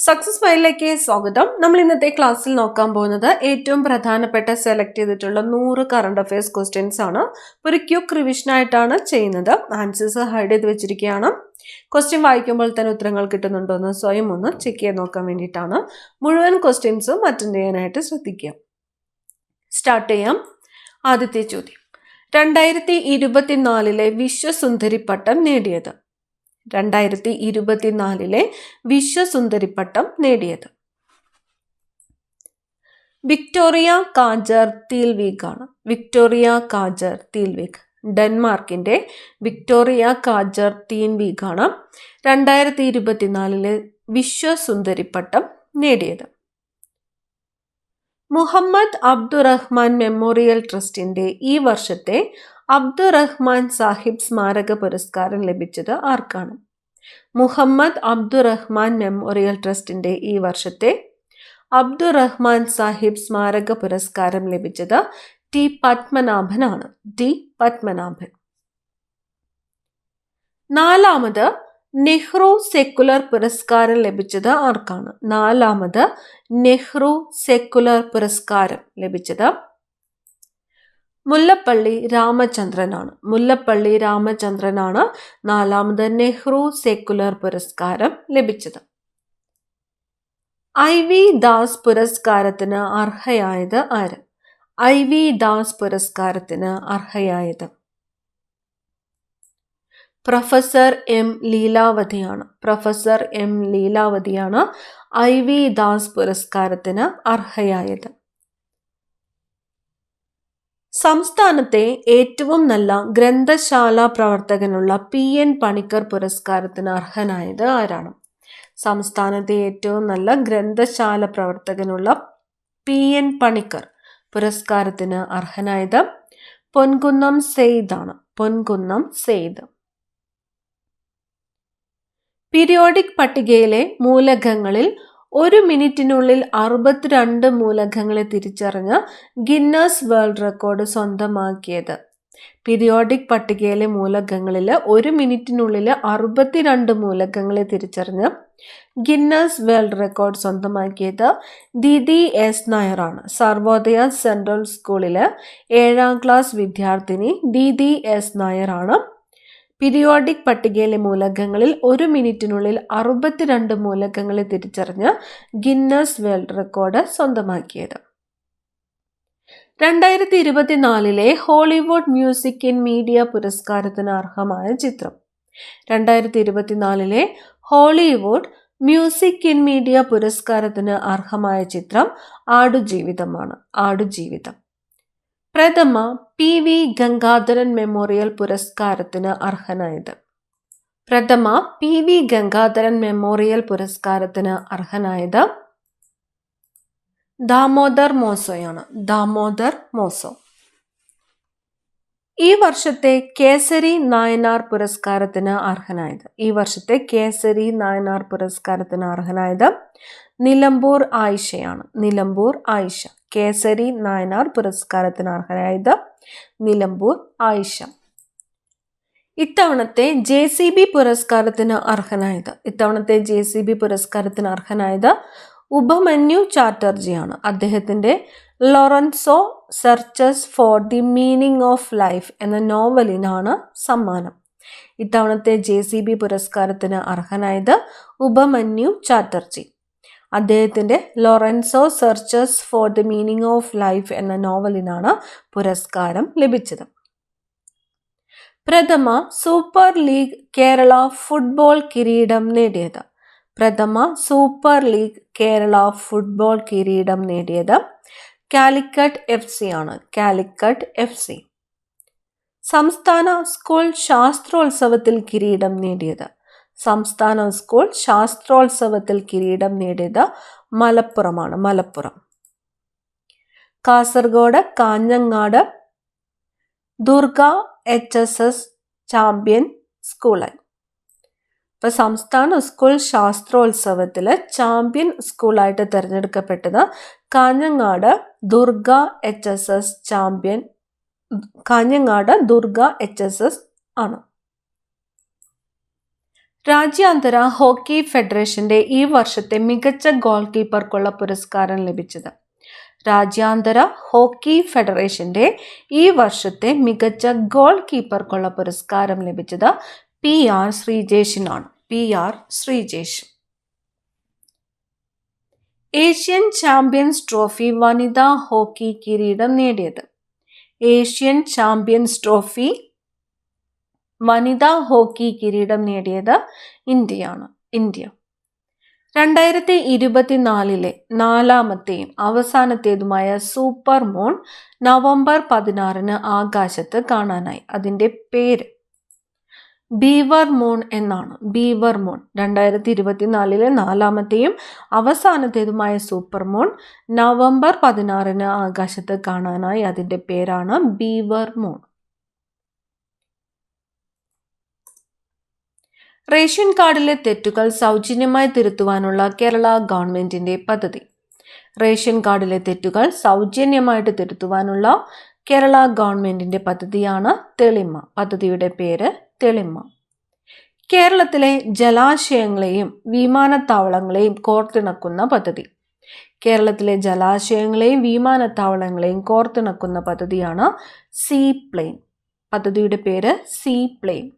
Success ഫയലിലേക്ക് സ്വാഗതം. നമ്മൾ ഇന്നത്തെ ക്ലാസ്സിൽ നോക്കാൻ പോകുന്നത് ഏറ്റവും പ്രധാനപ്പെട്ട സെലക്ട് ചെയ്തിട്ടുള്ള 100 കറണ്ട് അഫയേഴ്സ് ക്വസ്റ്റ്യൻസ് ആണ്. ഒരു ക്യുക്ക് റിവിഷൻ ആയിട്ടാണ് ചെയ്യുന്നത്. ആൻസേഴ്സ് ഹൈഡ് ചെയ്ത് വെച്ചിരിക്കുകയാണ്. ക്വസ്റ്റ്യൻ വായിക്കുമ്പോൾ തന്നെ ഉത്തരങ്ങൾ കിട്ടുന്നുണ്ടോ എന്ന് സ്വയം ഒന്ന് ചെക്ക് ചെയ്ത് നോക്കാൻ വേണ്ടിയിട്ടാണ്. മുഴുവൻ ക്വസ്റ്റ്യൻസും അറ്റൻഡ് ചെയ്യാനായിട്ട് ശ്രദ്ധിക്കുക. സ്റ്റാർട്ട് ചെയ്യാം. ആദ്യത്തെ ചോദ്യം, 2024 വിശ്വസുന്ദരി പട്ടം നേടിയത്? 2024 വിശ്വസുന്ദരിപ്പട്ടം നേടിയത് വിക്ടോറിയ കാജർ തീൽവീഗ് ആണ്. വിക്ടോറിയ കാജർ തീൽവീഗ്, ഡെൻമാർക്കിന്റെ വിക്ടോറിയ കാജർ തീൽവീഗ് ആണ് 2024 വിശ്വസുന്ദരിപ്പട്ടം നേടിയത്. മുഹമ്മദ് അബ്ദുറഹ്മാൻ മെമ്മോറിയൽ ട്രസ്റ്റിന്റെ ഈ വർഷത്തെ അബ്ദുറഹ്മാൻ സാഹിബ് സ്മാരക പുരസ്കാരം ലഭിച്ചത് ആർക്കാണ്? മുഹമ്മദ് അബ്ദുറഹ്മാൻ മെമ്മോറിയൽ ട്രസ്റ്റിന്റെ ഈ വർഷത്തെ അബ്ദുറഹ്മാൻ സാഹിബ് സ്മാരക പുരസ്കാരം ലഭിച്ചത് ടി പത്മനാഭനാണ്. ടി പത്മനാഭൻ. 4ാമത് നെഹ്റു സെക്കുലർ പുരസ്കാരം ലഭിച്ചത് ആർക്കാണ്? 4ാമത് നെഹ്റു സെക്കുലർ പുരസ്കാരം ലഭിച്ചത് മുല്ലപ്പള്ളി രാമചന്ദ്രനാണ്. മുല്ലപ്പള്ളി രാമചന്ദ്രനാണ് 4ാമത് നെഹ്റു സെക്കുലർ പുരസ്കാരം ലഭിച്ചത്. IV ദാസ് പുരസ്കാരത്തിന് അർഹയായത് ആര്? IV ദാസ് പുരസ്കാരത്തിന് അർഹയായത് പ്രൊഫസർ M ലീലാവതിയാണ്. പ്രൊഫസർ M ലീലാവതിയാണ് IV ദാസ് പുരസ്കാരത്തിന് അർഹയായത്. സംസ്ഥാനത്തെ ഏറ്റവും നല്ല ഗ്രന്ഥശാല പ്രവർത്തകനുള്ള PN പണിക്കർ പുരസ്കാരത്തിന് അർഹനായത് ആരാണ്? സംസ്ഥാനത്തെ ഏറ്റവും നല്ല ഗ്രന്ഥശാല പ്രവർത്തകനുള്ള PN പണിക്കർ പുരസ്കാരത്തിന് അർഹനായത് പൊൻകുന്നം സെയ്ദ് ആണ്. പൊൻകുന്നം സെയ്ദ്. പീരിയോഡിക് പട്ടികയിലെ മൂലകങ്ങളിൽ 1 മിനിറ്റിനുള്ളിൽ 62 മൂലകങ്ങളെ തിരിച്ചറിഞ്ഞ് ഗിന്നസ് വേൾഡ് റെക്കോർഡ് സ്വന്തമാക്കിയത്? പീരിയോഡിക് പട്ടികയിലെ മൂലകങ്ങളിൽ 1 മിനിറ്റിനുള്ളിൽ 62 മൂലകങ്ങളെ തിരിച്ചറിഞ്ഞ് ഗിന്നസ് വേൾഡ് റെക്കോർഡ് സ്വന്തമാക്കിയത് ദീദി S നായരാണ്. സർവോദയ സെൻട്രൽ സ്കൂളിലെ 7ാം ക്ലാസ് വിദ്യാർത്ഥിനി ദീദി S നായരാണ് പീരിയോഡിക് പട്ടികയിലെ മൂലകങ്ങളിൽ 1 മിനിറ്റിനുള്ളിൽ 62 മൂലകങ്ങളെ തിരിച്ചറിഞ്ഞ് ഗിന്നസ് വേൾഡ് റെക്കോർഡ് സ്വന്തമാക്കിയത്. 2024 ഹോളിവുഡ് മ്യൂസിക് ഇൻ മീഡിയ പുരസ്കാരത്തിന് അർഹമായ ചിത്രം? 2024 ഹോളിവുഡ് മ്യൂസിക് ഇൻ മീഡിയ പുരസ്കാരത്തിന് അർഹമായ ചിത്രം ആടുജീവിതമാണ്. ആടുജീവിതം. പ്രഥമ PV ഗംഗാധരൻ മെമ്മോറിയൽ പുരസ്കാരത്തിന് അർഹനായത്? പ്രഥമ PV ഗംഗാധരൻ മെമ്മോറിയൽ പുരസ്കാരത്തിന് അർഹനായത് ദാമോദർ മോസോയാണ്. ദാമോദർ മോസോ. ഈ വർഷത്തെ കേസരി നായനാർ പുരസ്കാരത്തിന് അർഹനായത്? ഈ വർഷത്തെ കേസരി നായനാർ പുരസ്കാരത്തിന് അർഹനായത് നിലമ്പൂർ ആയിഷയാണ്. നിലമ്പൂർ ആയിഷ. കേസരി നായനാർ പുരസ്കാരത്തിന് അർഹനായത് നിലമ്പൂർ ആയിഷ. ഇത്തവണത്തെ JCB പുരസ്കാരത്തിന് അർഹനായത്? ഇത്തവണത്തെ JCB പുരസ്കാരത്തിന് അർഹനായത് ഉപമന്യു ചാറ്റർജിയാണ്. അദ്ദേഹത്തിന്റെ Lorenzo searches for the meaning of life എന്ന നോവലിനാണ് സമ്മാനം. ഇത്തവണത്തെ JCB പുരസ്കാരത്തിന് അർഹനായത് ഉപമന്യു ചാറ്റർജി. അദ്ദേഹത്തിന്റെ Lorenzo searches for the meaning of life എന്ന നോവലിനാണ് പുരസ്കാരം ലഭിച്ചത്. പ്രഥമ സൂപ്പർ ലീഗ് കേരള ഫുട്ബോൾ കിരീടം നേടിയത്? പ്രഥമ സൂപ്പർ ലീഗ് കേരള ഫുട്ബോൾ കിരീടം നേടിയത് കാലിക്കറ്റ് FC ആണ്. കാലിക്കറ്റ് FC. സംസ്ഥാന സ്കൂൾ ശാസ്ത്രോത്സവത്തിൽ കിരീടം നേടിയത്? സംസ്ഥാന സ്കൂൾ ശാസ്ത്രോത്സവത്തിൽ കിരീടം നേടിയത് മലപ്പുറമാണ്. മലപ്പുറം. കാസർഗോഡ് കാഞ്ഞങ്ങാട് ദുർഗ HSS ചാമ്പ്യൻ സ്കൂളായി. ഇപ്പൊ സംസ്ഥാന സ്കൂൾ ശാസ്ത്രോത്സവത്തില് ചാമ്പ്യൻ സ്കൂളായിട്ട് തിരഞ്ഞെടുക്കപ്പെട്ടത് Kanhangad Durga HSS champion. Kanhangad Durga HSS ആണ്. രാജ്യാന്തര ഹോക്കി ഫെഡറേഷന്റെ ഈ വർഷത്തെ മികച്ച ഗോൾ കീപ്പർക്കുള്ള പുരസ്കാരം ലഭിച്ചത്. രാജ്യാന്തര ഹോക്കി ഫെഡറേഷന്റെ ഈ വർഷത്തെ മികച്ച ഗോൾ കീപ്പർക്കുള്ള പുരസ്കാരം ലഭിച്ചത് PR ശ്രീജേഷിനാണ്. PR Sreejesh. Asian champions trophy വനിതാ ഹോക്കി കിരീടം നേടിയത്. ഏഷ്യൻ ചാമ്പ്യൻസ് ട്രോഫി വനിതാ ഹോക്കി കിരീടം നേടിയത് ഇന്ത്യയാണ്. ഇന്ത്യ. 2024 നാലാമത്തെയും അവസാനത്തേതുമായ സൂപ്പർ മൂൺ നവംബർ 16 ആകാശത്ത് കാണാനായി. അതിൻ്റെ പേര് ബീവർ മൂൺ എന്നാണ്. ബീവർ മൂൺ. 2024 നാലാമത്തെയും അവസാനത്തേതുമായ സൂപ്പർ മൂൺ നവംബർ 16 ആകാശത്ത് കാണാനായി. അതിൻ്റെ പേരാണ് ബീവർ മൂൺ. റേഷൻ കാർഡിലെ തെറ്റുകൾ സൗജന്യമായി തിരുത്തുവാനുള്ള കേരള ഗവൺമെന്റിന്റെ പദ്ധതി. റേഷൻ കാർഡിലെ തെറ്റുകൾ സൗജന്യമായിട്ട് തിരുത്തുവാനുള്ള കേരള ഗവൺമെന്റിന്റെ പദ്ധതിയാണ് തെളിമ. പദ്ധതിയുടെ പേര് തെളിമ. കേരളത്തിലെ ജലാശയങ്ങളെയും വിമാനത്താവളങ്ങളെയും കോർത്തിണക്കുന്ന പദ്ധതി. കേരളത്തിലെ ജലാശയങ്ങളെയും വിമാനത്താവളങ്ങളെയും കോർത്തിണക്കുന്ന പദ്ധതിയാണ് സീ പ്ലെയിൻ. പദ്ധതിയുടെ പേര് സീ പ്ലെയിൻ.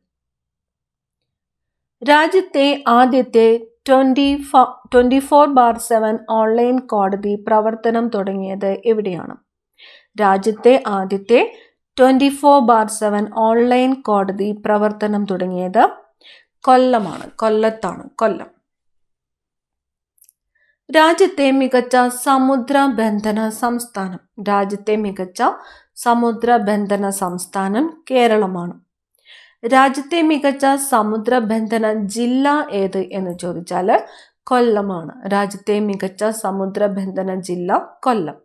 രാജ്യത്തെ ആദ്യത്തെ 24/7 ഓൺലൈൻ കോടതി പ്രവർത്തനം തുടങ്ങിയത് എവിടെയാണ്? രാജ്യത്തെ ആദ്യത്തെ 24/7 ഓൺലൈൻ കോടതി പ്രവർത്തനം തുടങ്ങിയത് കൊല്ലമാണ്. കൊല്ലത്താണ്. കൊല്ലം. രാജ്യത്തെ മികച്ച സമുദ്രബന്ധന സംസ്ഥാനം. രാജ്യത്തെ മികച്ച സമുദ്രബന്ധന സംസ്ഥാനം കേരളമാണ്. രാജ്യത്തെ മികച്ച സമുദ്രബന്ധന ജില്ല ഏത് എന്ന് ചോദിച്ചാൽ കൊല്ലമാണ്. രാജ്യത്തെ മികച്ച സമുദ്രബന്ധന ജില്ല കൊല്ലം.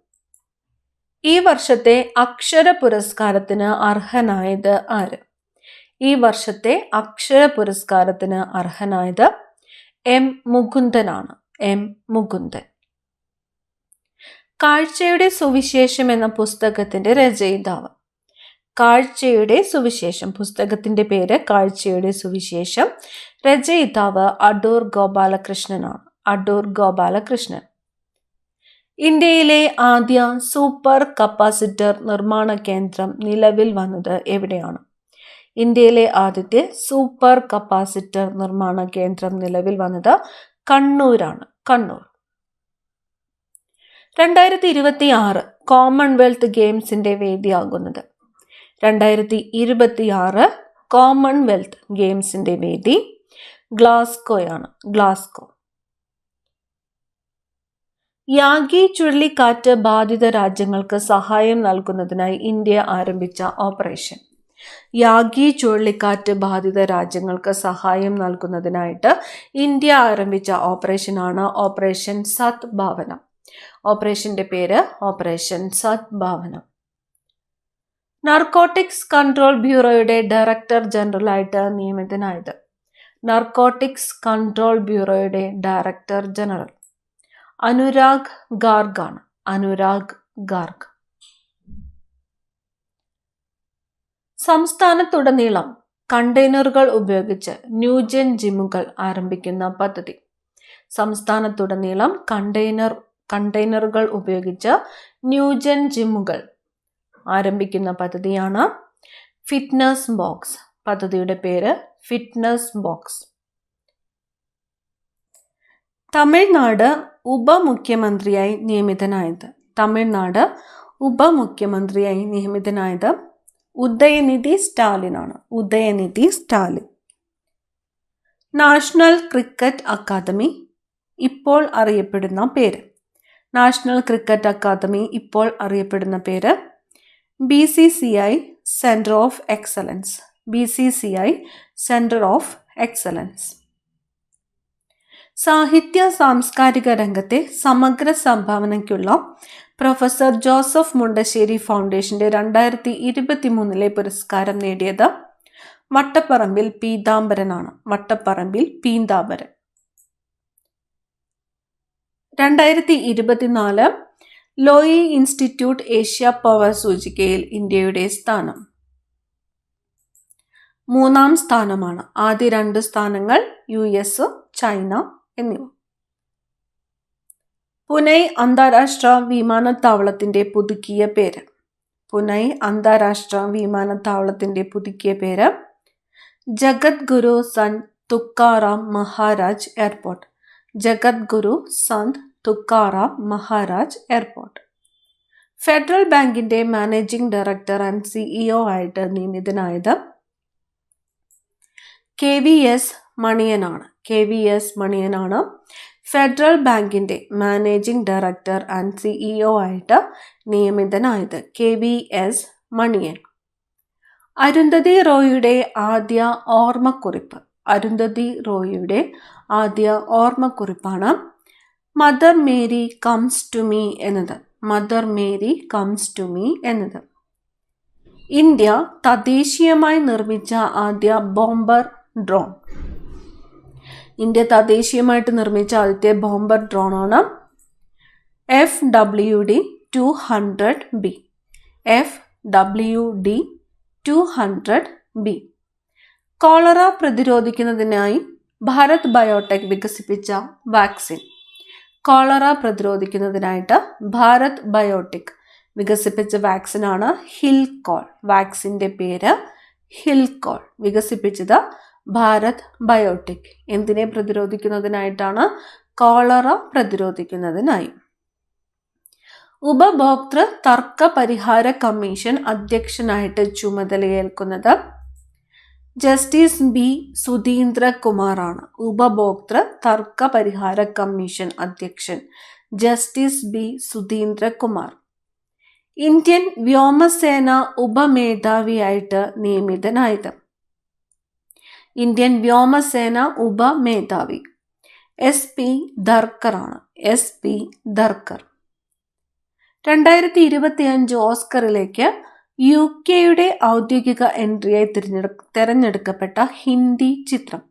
ഈ വർഷത്തെ അക്ഷര പുരസ്കാരത്തിന് അർഹനായത് ആര്? ഈ വർഷത്തെ അക്ഷര പുരസ്കാരത്തിന് അർഹനായത് M. മുകുന്ദനാണ്. M. മുകുന്ദൻ. കാഴ്ചയുടെ സുവിശേഷം എന്ന പുസ്തകത്തിന്റെ രചയിതാവ്. കാഴ്ചയുടെ സുവിശേഷം. പുസ്തകത്തിന്റെ പേര് കാഴ്ചയുടെ സുവിശേഷം. രചയിതാവ് അടൂർ ഗോപാലകൃഷ്ണനാണ്. അടൂർ ഗോപാലകൃഷ്ണൻ. ഇന്ത്യയിലെ ആദ്യ സൂപ്പർ കപ്പാസിറ്റർ നിർമ്മാണ കേന്ദ്രം നിലവിൽ വന്നത് എവിടെയാണ്? ഇന്ത്യയിലെ ആദ്യത്തെ സൂപ്പർ കപ്പാസിറ്റർ നിർമ്മാണ കേന്ദ്രം നിലവിൽ വന്നത് കണ്ണൂരാണ്. കണ്ണൂർ. 2026 കോമൺവെൽത്ത് ഗെയിംസിന്റെ വേദിയാകുന്നത്. 2026 കോമൺവെൽത്ത് ഗെയിംസിന്റെ വേദി ഗ്ലാസ്ഗോയാണ്. ഗ്ലാസ്ഗോ. യാഗി ചുഴലിക്കാറ്റ് ബാധിത രാജ്യങ്ങൾക്ക് സഹായം നൽകുന്നതിനായി ഇന്ത്യ ആരംഭിച്ച ഓപ്പറേഷൻ. യാഗി ചുഴലിക്കാറ്റ് ബാധിത രാജ്യങ്ങൾക്ക് സഹായം നൽകുന്നതിനായിട്ട് ഇന്ത്യ ആരംഭിച്ച ഓപ്പറേഷനാണ് ഓപ്പറേഷൻ സദ്ഭാവന. ഓപ്പറേഷന്റെ പേര് ഓപ്പറേഷൻ സദ്ഭാവന. നാർക്കോട്ടിക്സ് കൺട്രോൾ ബ്യൂറോയുടെ ഡയറക്ടർ ജനറലായിട്ട് നിയമിതനായത്. നാർക്കോട്ടിക്സ് കൺട്രോൾ ബ്യൂറോയുടെ ഡയറക്ടർ ജനറൽ അനുരാഗ് ഗാർഗ് ആണ്. അനുരാഗ് ഗാർഗ്. സംസ്ഥാനത്തുടനീളം കണ്ടെയ്നറുകൾ ഉപയോഗിച്ച് ന്യൂജൻ ജിമ്മുകൾ ആരംഭിക്കുന്ന പദ്ധതി. സംസ്ഥാനത്തുടനീളം കണ്ടെയ്നറുകൾ ഉപയോഗിച്ച് ന്യൂജൻ ജിമ്മുകൾ ആരംഭിക്കുന്ന പദ്ധതിയാണ് ഫിറ്റ്നസ് ബോക്സ്. പദ്ധതിയുടെ പേര് ഫിറ്റ്നസ് ബോക്സ്. തമിഴ്നാട് ഉപമുഖ്യമന്ത്രിയായി നിയമിതനായത്. തമിഴ്നാട് ഉപമുഖ്യമന്ത്രിയായി നിയമിതനായത് ഉദയനിധി സ്റ്റാലിനാണ്. Udhayanidhi Stalin. National cricket academy ഇപ്പോൾ അറിയപ്പെടുന്ന പേര്. നാഷണൽ ക്രിക്കറ്റ് അക്കാദമി ഇപ്പോൾ അറിയപ്പെടുന്ന പേര് BCCI centre of excellence. BCCI centre of excellence. സാഹിത്യ സാംസ്കാരിക രംഗത്തെ സമഗ്ര സംഭാവനയ്ക്കുള്ള പ്രൊഫസർ ജോസഫ് മുണ്ടശ്ശേരി ഫൗണ്ടേഷന്റെ 2023 പുരസ്കാരം നേടിയത് വട്ടപ്പറമ്പിൽ പീതാംബരനാണ്. വട്ടപ്പറമ്പിൽ Peethambaran. 2024 Loy institute Asia power സൂചികയിൽ ഇന്ത്യയുടെ സ്ഥാനം. 3-ാം സ്ഥാനമാണ്. ആദ്യ 2 സ്ഥാനങ്ങൾ US, ചൈന എന്നിവ. പുനെ അന്താരാഷ്ട്ര വിമാനത്താവളത്തിന്റെ പുതുക്കിയ പേര്. പുനെ അന്താരാഷ്ട്ര വിമാനത്താവളത്തിന്റെ പുതുക്കിയ പേര് Jagadguru Sant Tukaram Maharaj airport. Jagadguru Sant Tukaram Maharaj airport. Federal ബാങ്കിന്റെ മാനേജിംഗ് ഡയറക്ടർ ആൻഡ് CEO ആയിട്ട് നിയമിതനായത് KVS മണിയനാണ്. KVS മണിയനാണ് ഫെഡറൽ ബാങ്കിന്റെ മാനേജിംഗ് ഡയറക്ടർ ആൻഡ് CEO ആയിട്ട് നിയമിതനായത്. KVS മണിയൻ. അരുന്ധതി റോയിയുടെ ആദ്യ ഓർമ്മക്കുറിപ്പ്. അരുന്ധതി റോയിയുടെ ആദ്യ ഓർമ്മക്കുറിപ്പാണ് mother Mary comes to me എന്നത്. Mother Mary comes to me എന്നത്. ഇന്ത്യ തദ്ദേശീയമായി നിർമ്മിച്ച ആദ്യ ബോംബർ ഡ്രോൺ. ഇന്ത്യ തദ്ദേശീയമായിട്ട് നിർമ്മിച്ച ആദ്യത്തെ ബോംബർ ഡ്രോണാണ് FWD-200B. FWD-200B. കോളറ പ്രതിരോധിക്കുന്നതിനായി ഭാരത് ബയോടെക് വികസിപ്പിച്ച വാക്സിൻ. കോളറ പ്രതിരോധിക്കുന്നതിനായിട്ട് ഭാരത് ബയോടെക് വികസിപ്പിച്ച വാക്സിനാണ് ഹിൽകോൾ. വാക്സിൻ്റെ പേര് ഹിൽകോൾ. വികസിപ്പിച്ചത് ഭാരത് ബയോടെക്. എന്തിനെ പ്രതിരോധിക്കുന്നതിനായിട്ടാണ്? കോളറ പ്രതിരോധിക്കുന്നതിനായി. ഉപഭോക്തൃ തർക്ക പരിഹാര കമ്മീഷൻ അധ്യക്ഷനായിട്ട് ചുമതലയേൽക്കുന്നത് ജസ്റ്റിസ് B. സുധീന്ദ്രകുമാറാണ്. ഉപഭോക്തൃ തർക്ക പരിഹാര കമ്മീഷൻ അധ്യക്ഷൻ ജസ്റ്റിസ് B. സുധീന്ദ്രകുമാർ. ഇന്ത്യൻ വ്യോമസേന ഉപമേധാവിയായിട്ട് നിയമിതനായത്. ഇന്ത്യൻ വ്യോമസേന ഉപമേധാവി SP ധർക്കറാണ്. SP ധർക്കർ. 2025 ഓസ്കറിലേക്ക് UK ഔദ്യോഗിക എൻട്രിയായി തിരഞ്ഞെടുക്കപ്പെട്ട ഹിന്ദി ചിത്രം.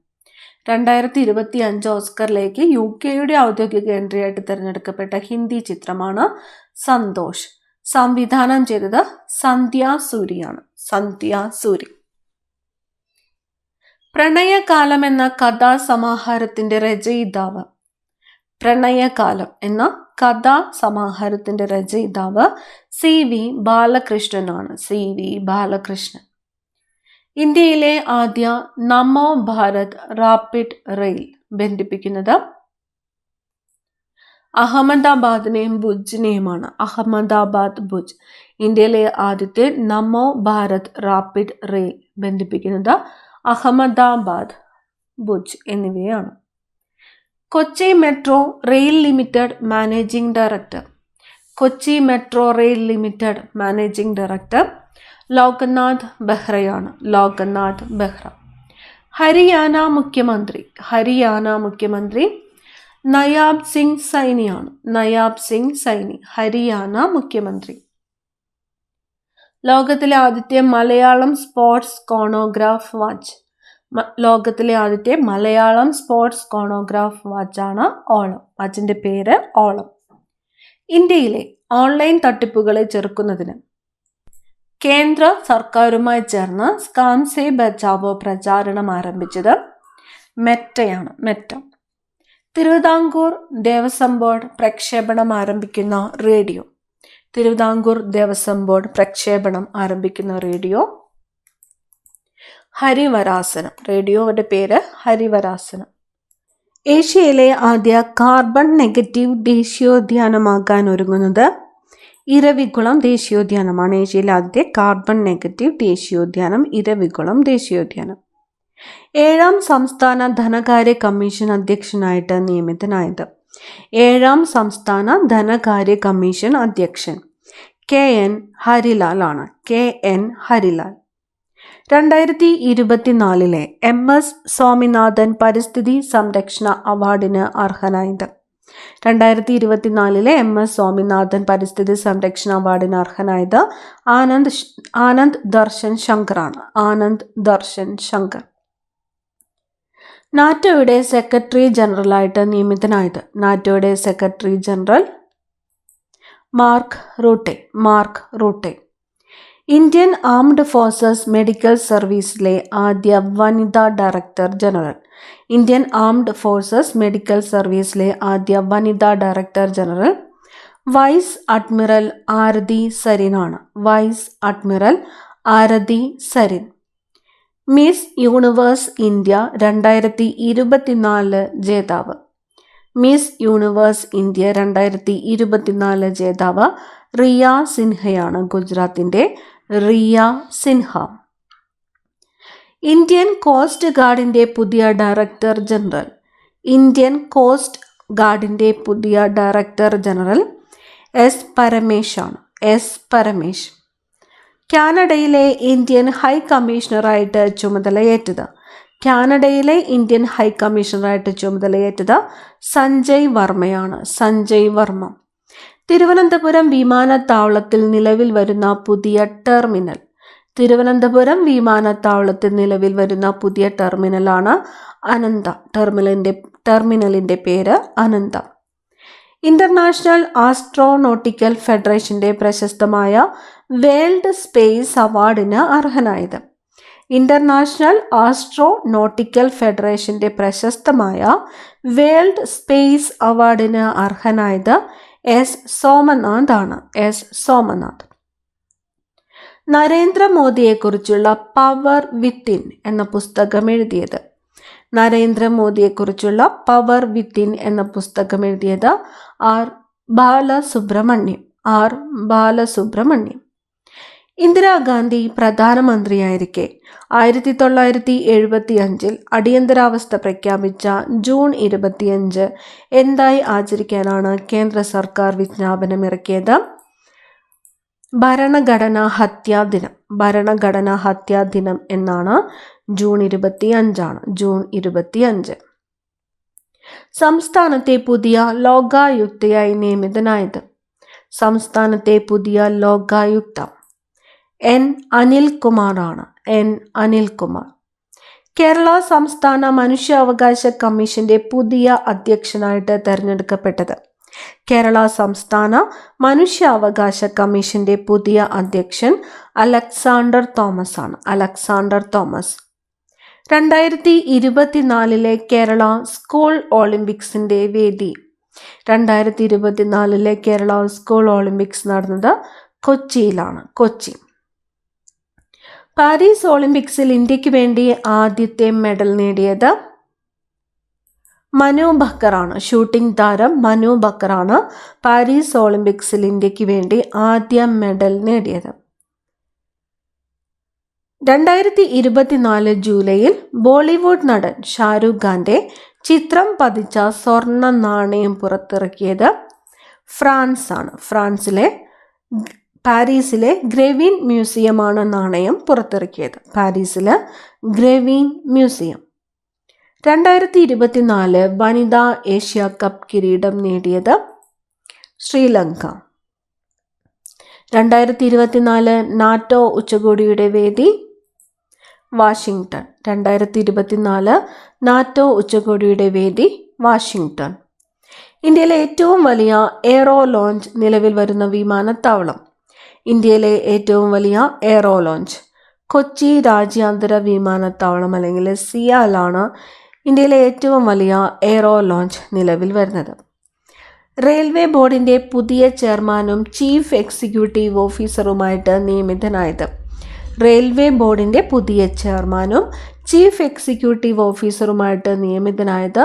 2025 ഓസ്കറിലേക്ക് UK ഔദ്യോഗിക എൻട്രിയായിട്ട് തിരഞ്ഞെടുക്കപ്പെട്ട ഹിന്ദി ചിത്രമാണ് സന്തോഷ്. സംവിധാനം ചെയ്തത് സന്ധ്യ സൂരിയാണ്. സന്ധ്യ സൂരി. പ്രണയകാലം എന്ന കഥാസമാഹാരത്തിന്റെ രചയിതാവ്. പ്രണയകാലം എന്ന കഥാസമാഹാരത്തിന്റെ രചയിതാവ് CV ബാലകൃഷ്ണനാണ്. CV ബാലകൃഷ്ണൻ. ഇന്ത്യയിലെ ആദ്യ നമോ ഭാരത് റാപ്പിഡ് റെയിൽ ബന്ധിപ്പിക്കുന്നത് അഹമ്മദാബാദിനെയും ഭുജിനെയുമാണ്. അഹമ്മദാബാദ് ഭുജ്. ഇന്ത്യയിലെ ആദ്യത്തെ നമോ ഭാരത് റാപ്പിഡ് റെയിൽ ബന്ധിപ്പിക്കുന്നത് അഹമ്മദാബാദ് ഭുജ് എന്നിവയാണ്. Kochi metro rail limited managing director. Kochi metro rail limited managing director Loknath ബെഹ്റയാണ്. ലോക്നാഥ് ബെഹ്റ. ഹരിയാന മുഖ്യമന്ത്രി. ഹരിയാന മുഖ്യമന്ത്രി നയാബ് സിംഗ് സൈനിയാണ്. നയാബ് സിംഗ് സൈനി ഹരിയാന മുഖ്യമന്ത്രി. ലോകത്തിലെ ആദ്യത്തെ മലയാളം സ്പോർട്സ് കോണോഗ്രാഫ് വാച്ച്. ലോകത്തിലെ ആദ്യത്തെ മലയാളം സ്പോർട്സ് കോണോഗ്രാഫ് വാച്ചാണ് ഓളം. വാച്ചിന്റെ പേര് ഓളം. ഇന്ത്യയിലെ ഓൺലൈൻ തട്ടിപ്പുകളെ ചെറുക്കുന്നതിന് കേന്ദ്ര സർക്കാരുമായി ചേർന്ന് സ്കാം സേ ബച്ചാവോ പ്രചാരണം ആരംഭിച്ചത് മെറ്റയാണ്. മെറ്റ. തിരുവിതാംകൂർ ദേവസ്വം ബോർഡ് പ്രക്ഷേപണം ആരംഭിക്കുന്ന റേഡിയോ. തിരുവിതാംകൂർ ദേവസ്വം ബോർഡ് പ്രക്ഷേപണം ആരംഭിക്കുന്ന റേഡിയോ ഹരിവരാസനം. റേഡിയോയുടെ പേര് ഹരിവരാസനം. ഏഷ്യയിലെ ആദ്യ കാർബൺ നെഗറ്റീവ് ദേശീയോദ്യാനമാകാൻ ഒരുങ്ങുന്നത് ഇരവികുളം ദേശീയോദ്യാനമാണ്. ഏഷ്യയിലെ ആദ്യത്തെ കാർബൺ നെഗറ്റീവ് ദേശീയോദ്യാനം ഇരവികുളം ദേശീയോദ്യാനം. 7ാം സംസ്ഥാന ധനകാര്യ കമ്മീഷൻ അധ്യക്ഷനായിട്ട് നിയമിതനായത്. 7ാം സംസ്ഥാന ധനകാര്യ കമ്മീഷൻ അധ്യക്ഷൻ KN ഹരിലാൽ ആണ്. KN ഹരിലാൽ. 2024 MS സ്വാമിനാഥൻ പരിസ്ഥിതി സംരക്ഷണ അവാർഡിന് അർഹനായത്. 2024 MS സ്വാമിനാഥൻ പരിസ്ഥിതി സംരക്ഷണ അവാർഡിന് അർഹനായത് ആനന്ദ് ദർശൻ ശങ്കറാണ്. ആനന്ദ് ദർശൻ ശങ്കർ. നാറ്റോയുടെ സെക്രട്ടറി ജനറലായിട്ട് നിയമിതനായത്. നാറ്റോയുടെ secretary general Mark Rutte. Mark Rutte. Indian armed forces medical സർവീസിലെ ആദ്യ വനിതാ director general. Indian armed forces medical സർവീസിലെ ആദ്യ വനിതാ director general vice admiral Arti സരിനാണ്. Vice admiral Arti Sarin. Miss universe India 2024 ജേതാവ്. മിസ് യൂണിവേഴ്സ് ഇന്ത്യ 2024 ജേതാവ് റിയ സിൻഹയാണ്. ഗുജറാത്തിൻ്റെ റിയ സിൻഹ. ഇന്ത്യൻ കോസ്റ്റ് ഗാർഡിൻ്റെ പുതിയ ഡയറക്ടർ ജനറൽ. ഇന്ത്യൻ കോസ്റ്റ് ഗാർഡിൻ്റെ പുതിയ ഡയറക്ടർ ജനറൽ എസ് പരമേശ് ആണ്. എസ് പരമേശ്. കാനഡയിലെ ഇന്ത്യൻ ഹൈ കമ്മീഷണറായിട്ട് ചുമതലയേറ്റത്. കാനഡയിലെ ഇന്ത്യൻ ഹൈ കമ്മീഷണറായിട്ട് ചുമതലയേറ്റത് സഞ്ജയ് വർമ്മയാണ്. സഞ്ജയ് വർമ്മ. തിരുവനന്തപുരം വിമാനത്താവളത്തിൽ നിലവിൽ വരുന്ന പുതിയ ടെർമിനൽ. തിരുവനന്തപുരം വിമാനത്താവളത്തിൽ നിലവിൽ വരുന്ന പുതിയ ടെർമിനലാണ് അനന്ത. ടെർമിനലിൻ്റെ പേര് അനന്ത. ഇന്റർനാഷണൽ ആസ്ട്രോനോട്ടിക്കൽ ഫെഡറേഷൻ്റെ പ്രശസ്തമായ വേൾഡ് സ്പേസ് അവാർഡിന് അർഹനായത്. ഇന്റർനാഷണൽ ആസ്ട്രോനോട്ടിക്കൽ ഫെഡറേഷൻ്റെ പ്രശസ്തമായ വേൾഡ് സ്പേസ് അവാർഡിന് അർഹനായത് എസ് സോമനാഥ് ആണ്. എസ് സോമനാഥ്. നരേന്ദ്രമോദിയെക്കുറിച്ചുള്ള പവർ വിത്തിൻ എന്ന പുസ്തകം എഴുതിയത്. നരേന്ദ്രമോദിയെക്കുറിച്ചുള്ള പവർ വിത്തിൻ എന്ന പുസ്തകം എഴുതിയത് ആർ ബാലസുബ്രഹ്മണ്യം. ആർ ബാലസുബ്രഹ്മണ്യം. ഇന്ദിരാഗാന്ധി പ്രധാനമന്ത്രിയായിരിക്കെ 1975 അടിയന്തരാവസ്ഥ പ്രഖ്യാപിച്ച ജൂൺ 25 എന്തായി ആചരിക്കാനാണ് കേന്ദ്ര സർക്കാർ വിജ്ഞാപനമിറക്കിയത്? ഭരണഘടനാ ഹത്യാ ദിനം. ഭരണഘടനാ ഹത്യാ ദിനം എന്നാണ്. June 25 June 25. സംസ്ഥാനത്തെ പുതിയ ലോകായുക്തയായി നിയമിതനായത്. സംസ്ഥാനത്തെ പുതിയ ലോകായുക്ത എൻ അനിൽകുമാറാണ്. എൻ അനിൽകുമാർ. കേരള സംസ്ഥാന മനുഷ്യാവകാശ കമ്മീഷന്റെ പുതിയ അധ്യക്ഷനായിട്ട് തെരഞ്ഞെടുക്കപ്പെട്ടത്. കേരള സംസ്ഥാന മനുഷ്യാവകാശ കമ്മീഷന്റെ പുതിയ അധ്യക്ഷൻ അലക്സാണ്ടർ തോമസ് ആണ്. Alexander Thomas. 2024 കേരള സ്കൂൾ ഒളിമ്പിക്സിന്റെ വേദി. 2024 കേരള സ്കൂൾ ഒളിമ്പിക്സ് നടന്നത് കൊച്ചിയിലാണ്. കൊച്ചി. പാരീസ് ഒളിമ്പിക്സിൽ ഇന്ത്യക്ക് വേണ്ടി ആദ്യത്തെ മെഡൽ നേടിയത് മനു ബക്കറാണ്. ഷൂട്ടിംഗ് താരം മനു ബക്കറാണ് പാരീസ് ഒളിമ്പിക്സിൽ ഇന്ത്യക്ക് വേണ്ടി ആദ്യ മെഡൽ നേടിയത്. 2024 ജൂലൈയിൽ ബോളിവുഡ് നടൻ ഷാരൂഖ് ഖാന്റെ ചിത്രം പതിച്ച സ്വർണ്ണ നാണയം പുറത്തിറക്കിയത് ഫ്രാൻസ് ആണ്. ഫ്രാൻസിലെ പാരീസിലെ ഗ്രേവിൻ മ്യൂസിയമാണ് നാണയം പുറത്തിറക്കിയത്. പാരീസിലെ ഗ്രേവിൻ മ്യൂസിയം. 2024 വനിതാ ഏഷ്യ കപ്പ് കിരീടം നേടിയത് ശ്രീലങ്ക. 2024 നാറ്റോ ഉച്ചകോടിയുടെ വേദി വാഷിംഗ്ടൺ. 2024 നാറ്റോ ഉച്ചകോടിയുടെ വേദി വാഷിംഗ്ടൺ. ഇന്ത്യയിലെ ഏറ്റവും വലിയ എയ്റോ ലോഞ്ച് നിലവിൽ വരുന്ന വിമാനത്താവളം. ഇന്ത്യയിലെ ഏറ്റവും വലിയ എയ്റോ ലോഞ്ച് കൊച്ചി രാജ്യാന്തര വിമാനത്താവളം അല്ലെങ്കിൽ സിയാലാണ് ഇന്ത്യയിലെ ഏറ്റവും വലിയ എയ്റോ ലോഞ്ച് നിലവിൽ വരുന്നത്. റെയിൽവേ ബോർഡിൻ്റെ പുതിയ ചെയർമാനും ചീഫ് എക്സിക്യൂട്ടീവ് ഓഫീസറുമായിട്ട് നിയമിതനായത്. റെയിൽവേ ബോർഡിൻ്റെ പുതിയ ചെയർമാനും ചീഫ് എക്സിക്യൂട്ടീവ് ഓഫീസറുമായിട്ട് നിയമിതനായത്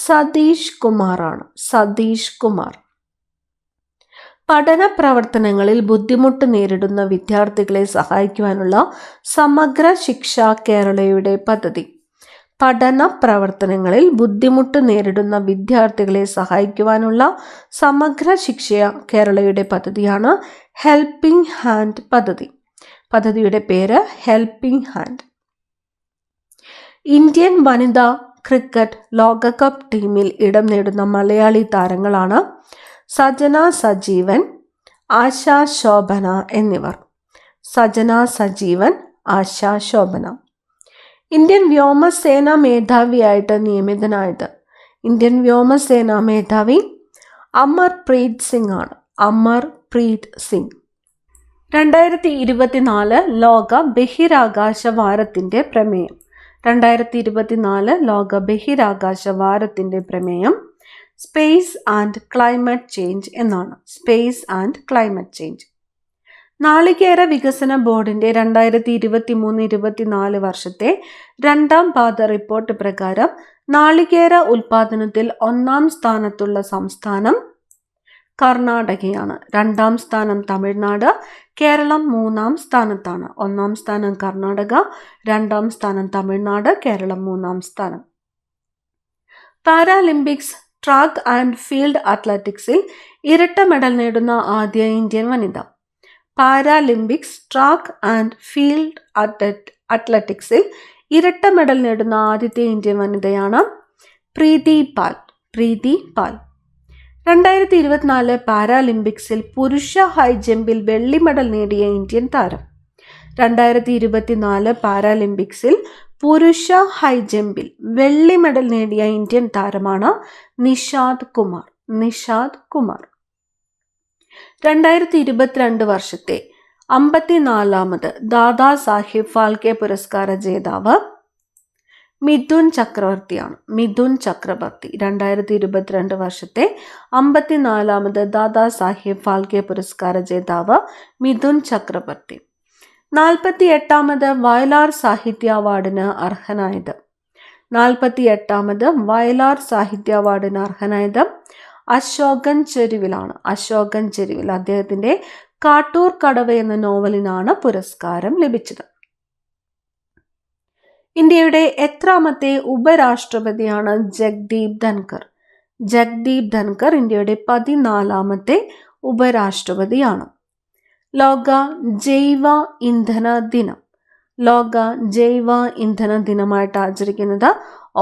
സതീഷ് കുമാറാണ്. സതീഷ് കുമാർ. പഠന പ്രവർത്തനങ്ങളിൽ ബുദ്ധിമുട്ട് നേരിടുന്ന വിദ്യാർത്ഥികളെ സഹായിക്കുവാനുള്ള സമഗ്ര ശിക്ഷ കേരളയുടെ പദ്ധതി. പഠന പ്രവർത്തനങ്ങളിൽ ബുദ്ധിമുട്ട് നേരിടുന്ന വിദ്യാർത്ഥികളെ സഹായിക്കുവാനുള്ള സമഗ്ര ശിക്ഷ കേരളയുടെ പദ്ധതിയാണ് ഹെൽപ്പിംഗ് ഹാൻഡ് പദ്ധതി. പദ്ധതിയുടെ പേര് ഹെൽപ്പിംഗ് ഹാൻഡ്. ഇന്ത്യൻ വനിതാ ക്രിക്കറ്റ് ലോകകപ്പ് ടീമിൽ ഇടം നേടുന്ന മലയാളി താരങ്ങളാണ് സജന സജീവൻ, ആശ ശോഭന എന്നിവർ. സജന സജീവൻ, ആശ ശോഭന. ഇന്ത്യൻ വ്യോമസേന മേധാവിയായിട്ട് നിയമിതനായത്. ഇന്ത്യൻ വ്യോമസേന മേധാവി അമർപ്രീത് സിംഗ് ആണ്. അമർപ്രീത് സിംഗ്. 2024 ലോക ബഹിരാകാശ വാരത്തിന്റെ പ്രമേയം. 2024 ലോക ബഹിരാകാശ വാരത്തിന്റെ പ്രമേയം സ്പേസ് ആൻഡ് ക്ലൈമറ്റ് ചേഞ്ച് എന്നാണ്. Space and climate change. നാളികേര വികസന ബോർഡിന്റെ 2023-24 വർഷത്തെ 2ാം പാദ റിപ്പോർട്ട് പ്രകാരം നാളികേര ഉൽപാദനത്തിൽ 1ാം സ്ഥാനത്തുള്ള സംസ്ഥാനം കർണാടകയാണ്. 2ാം സ്ഥാനം തമിഴ്നാട്, കേരളം 3ാം സ്ഥാനത്താണ്. 1ാം സ്ഥാനം കർണാടക, 2ാം സ്ഥാനം തമിഴ്നാട്, കേരളം 3ാം സ്ഥാനം. പാരാലിമ്പിക്സ് ട്രാക്ക് ആൻഡ് ഫീൽഡ് അത്ലറ്റിക്സിൽ ഇരട്ട മെഡൽ നേടുന്ന ആദ്യ Indian Vanitha. Paralympics track and field അത്ലറ്റിക്സിൽ ഇരട്ട മെഡൽ നേടുന്ന ആദ്യത്തെ ഇന്ത്യൻ വനിതയാണ് പ്രീതി പാൽ. 2024 പാരാലിമ്പിക്സിൽ പുരുഷ ഹൈജമ്പിൽ വെള്ളി മെഡൽ നേടിയ ഇന്ത്യൻ താരം. 2024 പാരാലിമ്പിക്സിൽ പുരുഷ ഹൈജമ്പിൽ വെള്ളി മെഡൽ നേടിയ ഇന്ത്യൻ താരമാണ് നിഷാദ് കുമാർ. 2022 വർഷത്തെ 54ാമത് ദാദാ സാഹിബ് ഫാൽക്കെ പുരസ്കാര ജേതാവ് മിഥുൻ ചക്രവർത്തിയാണ്. 2022 വർഷത്തെ 54ാമത് ദാദാ സാഹിബ് ഫാൽക്കെ പുരസ്കാര ജേതാവ് മിഥുൻ ചക്രവർത്തി. 48ാമത് വയലാർ സാഹിത്യ അവാർഡിന് അർഹനായത്. 48ാമത് വയലാർ സാഹിത്യ അവാർഡിന് അർഹനായത് അശോകൻ ചെരുവിലാണ്. അശോകൻ ചെരുവിൽ. അദ്ദേഹത്തിന്റെ കാട്ടൂർ കടവ് എന്ന നോവലിനാണ് പുരസ്കാരം ലഭിച്ചത്. ഇന്ത്യയുടെ എത്രാമത്തെ ഉപരാഷ്ട്രപതിയാണ് ജഗ്ദീപ് ധൻകർ? ജഗ്ദീപ് ധൻകർ ഇന്ത്യയുടെ 14ാമത്തെ ഉപരാഷ്ട്രപതിയാണ്. ലോക ജൈവ ഇന്ധന ദിനം. ലോക ജൈവ ഇന്ധന ദിനമായിട്ട് ആചരിക്കുന്നത്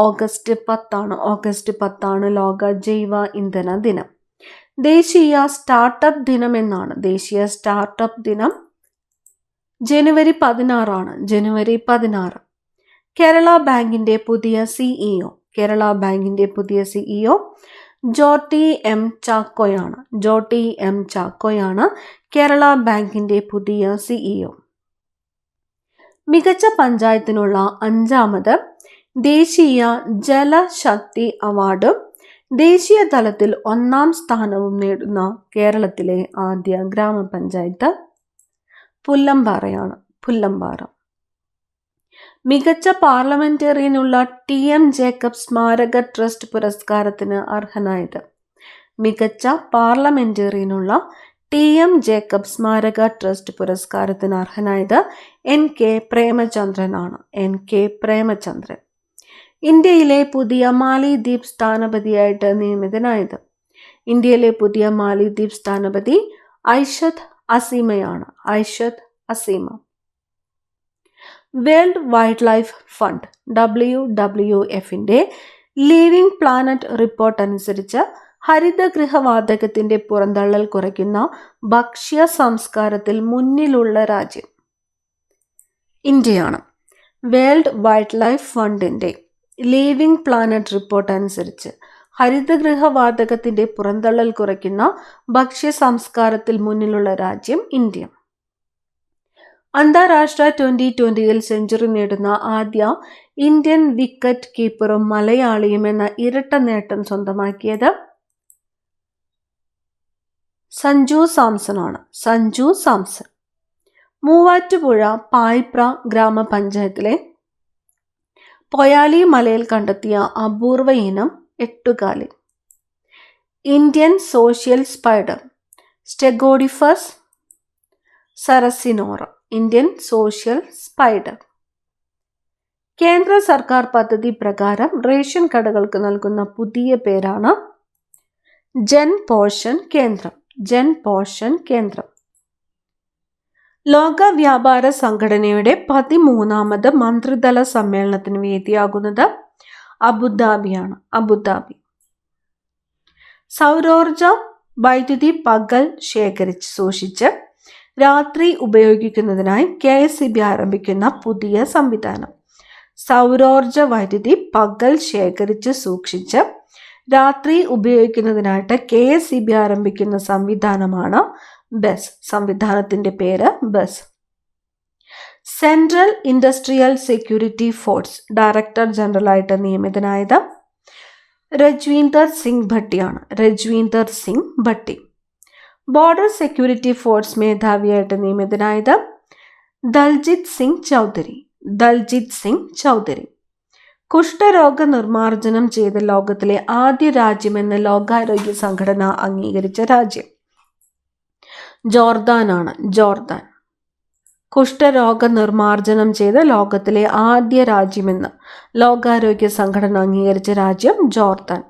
ഓഗസ്റ്റ് 10 ഓഗസ്റ്റ് 10 ലോക ജൈവ ഇന്ധന ദിനം. ദേശീയ സ്റ്റാർട്ടപ്പ് ദിനം എന്നാണ്. ദേശീയ സ്റ്റാർട്ടപ്പ് ദിനം ജനുവരി 16 ജനുവരി 16. കേരള ബാങ്കിന്റെ പുതിയ സിഇഒ. കേരള ബാങ്കിന്റെ പുതിയ സിഇഒ ജോട്ടി എം ചാക്കോയാണ്. ജോട്ടി എം ചാക്കോയാണ് കേരള ബാങ്കിന്റെ പുതിയ സിഇഒ. മികച്ച പഞ്ചായത്തിനുള്ള 5ാമത് ദേശീയ ജലശക്തി അവാർഡും ദേശീയ തലത്തിൽ 1ാം സ്ഥാനവും നേടുന്ന കേരളത്തിലെ ആദ്യ ഗ്രാമപഞ്ചായത്ത് പുല്ലമ്പാറയാണ്. പുല്ലമ്പാറ. മികച്ച പാർലമെന്റേറിയനുള്ള TM ജേക്കബ് സ്മാരക ട്രസ്റ്റ് പുരസ്കാരത്തിന് അർഹനായത്. മികച്ച പാർലമെന്റേറിയനുള്ള TM ജേക്കബ് സ്മാരക ട്രസ്റ്റ് പുരസ്കാരത്തിന് അർഹനായത് NK പ്രേമചന്ദ്രനാണ്. NK പ്രേമചന്ദ്രൻ. ഇന്ത്യയിലെ പുതിയ മാലിദ്വീപ് സ്ഥാനപതിയായിട്ട് നിയമിതനായത്. ഇന്ത്യയിലെ പുതിയ മാലിദ്വീപ് സ്ഥാനപതി ഐഷത്ത് അസീമയാണ്. Aishath Azeema. World wildlife fund WWFന്റെ ലിവിംഗ് പ്ലാനറ്റ് റിപ്പോർട്ട് അനുസരിച്ച് ഹരിതഗൃഹവാതകത്തിന്റെ പുറന്തള്ളൽ കുറയ്ക്കുന്ന ഭക്ഷ്യ സംസ്കാരത്തിൽ മുന്നിലുള്ള രാജ്യം ഇന്ത്യയാണ്. വേൾഡ് വൈൽഡ് ലൈഫ് ഫണ്ടിന്റെ ലിവിംഗ് പ്ലാനറ്റ് റിപ്പോർട്ട് അനുസരിച്ച് ഹരിതഗൃഹവാതകത്തിന്റെ പുറന്തള്ളൽ കുറയ്ക്കുന്ന ഭക്ഷ്യ സംസ്കാരത്തിൽ മുന്നിലുള്ള രാജ്യം ഇന്ത്യ. അന്താരാഷ്ട്ര T20യിൽ സെഞ്ചുറി നേടുന്ന ആദ്യ ഇന്ത്യൻ വിക്കറ്റ് കീപ്പറും മലയാളിയും എന്ന ഇരട്ട നേട്ടം സ്വന്തമാക്കിയത് സഞ്ജു സാംസൺ ആണ്. സഞ്ജു സാംസൺ. മൂവാറ്റുപുഴ പായിപ്ര ഗ്രാമപഞ്ചായത്തിലെ പൊയാലി മലയിൽ കണ്ടെത്തിയ അപൂർവ ഇനം എട്ടുകാലി. Indian social spider Stegodyphus sarasinorum. Indian social spider. കേന്ദ്ര സർക്കാർ പദ്ധതി പ്രകാരം റേഷൻ കടകൾക്ക് നൽകുന്ന പുതിയ പേരാണ് ജൻ പോഷൻ കേന്ദ്രം. ജൻ പോഷൻ കേന്ദ്രം. ലോക വ്യാപാര സംഘടനയുടെ 13ാമത് മന്ത്രിതല സമ്മേളനത്തിന് വേദിയാകുന്നത് അബുദാബിയാണ്. അബുദാബി. സൗരോർജ വൈദ്യുതി പകൽ ശേഖരിച്ച് സൂക്ഷിച്ച് രാത്രി ഉപയോഗിക്കുന്നതിനായി KSEB ആരംഭിക്കുന്ന പുതിയ സംവിധാനം. സൗരോർജ വൈദ്യുതി പകൽ ശേഖരിച്ച് സൂക്ഷിച്ച് രാത്രി ഉപയോഗിക്കുന്നതിനായിട്ട് KSEB ആരംഭിക്കുന്ന സംവിധാനമാണ് ബസ്. സംവിധാനത്തിന്റെ പേര് bus. Central industrial security force director general ആയിട്ട് നിയമിതനായത് രജ്വീന്ദർ സിംഗ് ഭട്ടിയാണ്. Rajwinder Singh Bhatti. Border security force മേധാവിയായിട്ട് നിയമിതനായത് ദൽജിത് സിംഗ് ചൗധരി. ദൽജിത് സിംഗ് ചൗധരി. കുഷ്ഠരോഗ നിർമ്മാർജ്ജനം ചെയ്ത ലോകത്തിലെ ആദ്യ രാജ്യമെന്ന് ലോകാരോഗ്യ സംഘടന അംഗീകരിച്ച രാജ്യം ജോർദാനാണ്. ജോർദാൻ. കുഷ്ഠരോഗ നിർമ്മാർജ്ജനം ചെയ്ത ലോകത്തിലെ ആദ്യ രാജ്യമെന്ന് ലോകാരോഗ്യ സംഘടന അംഗീകരിച്ച രാജ്യം Jordan.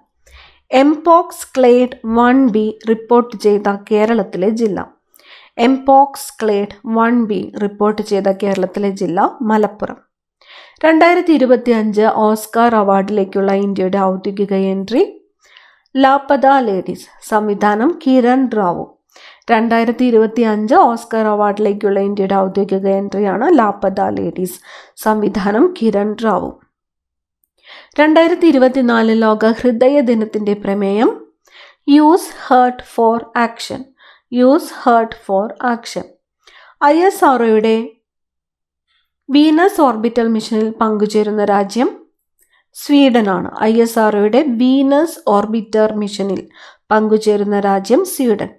Mpox clade 1B report ചെയ്ത കേരളത്തിലെ ജില്ല. എംപോക്സ് ക്ലേഡ് 1B റിപ്പോർട്ട് ചെയ്ത കേരളത്തിലെ ജില്ല മലപ്പുറം. 2025 ഓസ്കാർ അവാർഡിലേക്കുള്ള ഇന്ത്യയുടെ ഔദ്യോഗിക എൻട്രി ലാപത ലേഡീസ്. സംവിധാനം കിരൺ റാവു. 2025 ഓസ്കാർ അവാർഡിലേക്കുള്ള ഇന്ത്യയുടെ ഔദ്യോഗിക എൻട്രിയാണ് ലാപത ലേഡീസ്. സംവിധാനം കിരൺ റാവു. 2024 ലോക ഹൃദയ ദിനത്തിന്റെ പ്രമേയം use heart for action. Use heart for action. ISROയുടെ വീനസ് ഓർബിറ്റൽ മിഷനിൽ പങ്കുചേരുന്ന രാജ്യം സ്വീഡനാണ്. ISROയുടെ വീനസ് ഓർബിറ്റർ മിഷനിൽ പങ്കുചേരുന്ന രാജ്യം സ്വീഡൻ.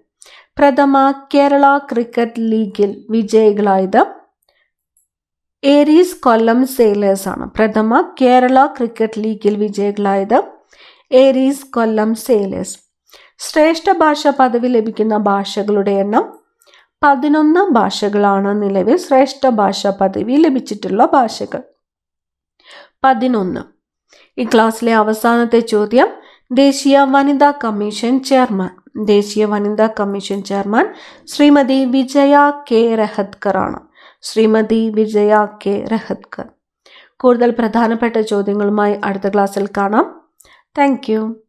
പ്രഥമ കേരള ക്രിക്കറ്റ് ലീഗിൽ വിജയികളായത് ഏരീസ് കൊല്ലം സെയിലേഴ്സ് ആണ്. പ്രഥമ കേരള ക്രിക്കറ്റ് ലീഗിൽ വിജയികളായത് ഏരീസ് കൊല്ലം സെയിലേഴ്സ്. ശ്രേഷ്ഠ ഭാഷ പദവി ലഭിക്കുന്ന ഭാഷകളുടെ എണ്ണം 11 ഭാഷകളാണ് നിലവിൽ ശ്രേഷ്ഠ ഭാഷ പദവി ലഭിച്ചിട്ടുള്ള ഭാഷകൾ. 11. ഈ ക്ലാസ്സിലെ അവസാനത്തെ ചോദ്യം ദേശീയ വനിതാ കമ്മീഷൻ ചെയർമാൻ. ദേശീയ വനിതാ കമ്മീഷൻ ചെയർമാൻ ശ്രീമതി വിജയ കെ രഹത്കർ ആണ്. ശ്രീമതി വിജയ കെ രഹത്കർ. കൂടുതൽ പ്രധാനപ്പെട്ട ചോദ്യങ്ങളുമായി അടുത്ത ക്ലാസ്സിൽ കാണാം. Thank you.